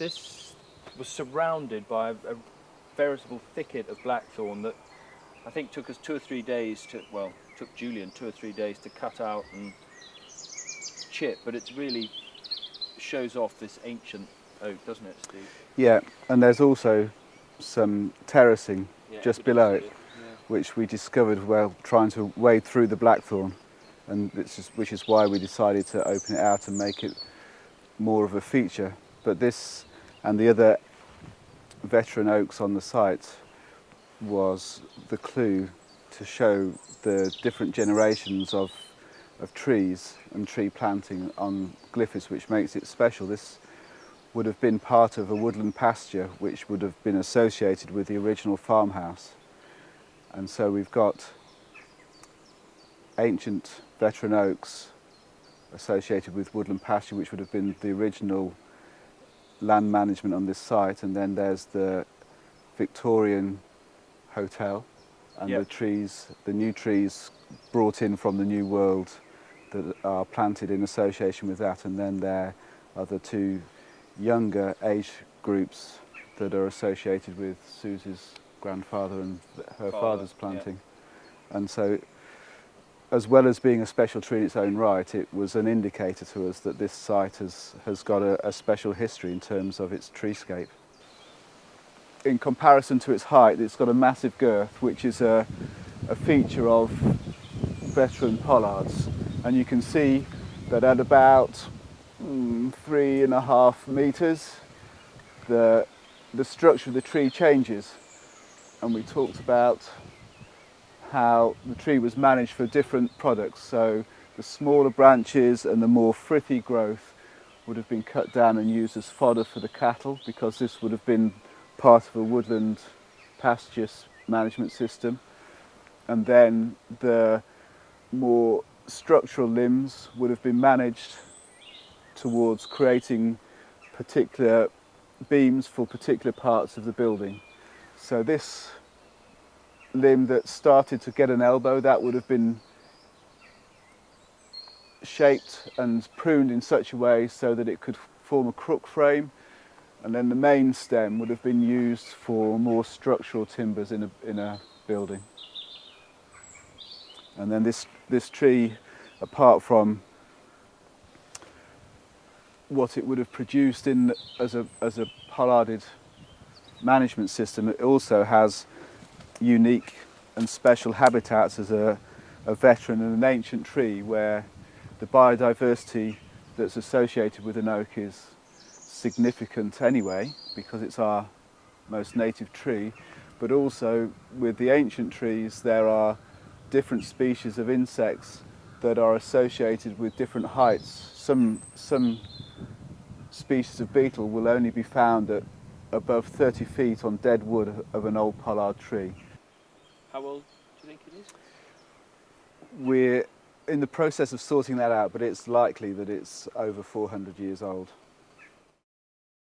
this was surrounded by a veritable thicket of blackthorn that I think took us 2 or 3 days to, well, took Julian 2 or 3 days to cut out and chip, but it really shows off this ancient oak, doesn't it, Steve? Yeah, and there's also some terracing just below it, yeah. which we discovered while trying to wade through the blackthorn, and which is why we decided to open it out and make it more of a feature. But this and the other veteran oaks on the site was the clue to show the different generations of trees and tree planting on Glyphis, which makes it special. This would have been part of a woodland pasture which would have been associated with the original farmhouse. And so we've got ancient veteran oaks associated with woodland pasture, which would have been the original land management on this site, and then there's the Victorian hotel and the new trees brought in from the New World that are planted in association with that, and then there are the 2 younger age groups that are associated with Susie's grandfather and her father's planting. And so, as well as being a special tree in its own right, it was an indicator to us that this site has got a special history in terms of its treescape. In comparison to its height, it's got a massive girth, which is a feature of veteran pollards. And you can see that at about 3.5 metres, the structure of the tree changes. And we talked about how the tree was managed for different products. So the smaller branches and the more frithy growth would have been cut down and used as fodder for the cattle, because this would have been part of a woodland pasture management system. And then the more structural limbs would have been managed towards creating particular beams for particular parts of the building. So this limb that started to get an elbow, that would have been shaped and pruned in such a way so that it could form a crook frame, and then the main stem would have been used for more structural timbers in a building. And then this tree, apart from what it would have produced as a pollarded management system, it also has unique and special habitats as a veteran and an ancient tree, where the biodiversity that's associated with an oak is significant anyway, because it's our most native tree, but also with the ancient trees there are different species of insects that are associated with different heights. Some species of beetle will only be found at above 30 feet on dead wood of an old pollard tree. How old do you think it is? We're in the process of sorting that out, but it's likely that it's over 400 years old.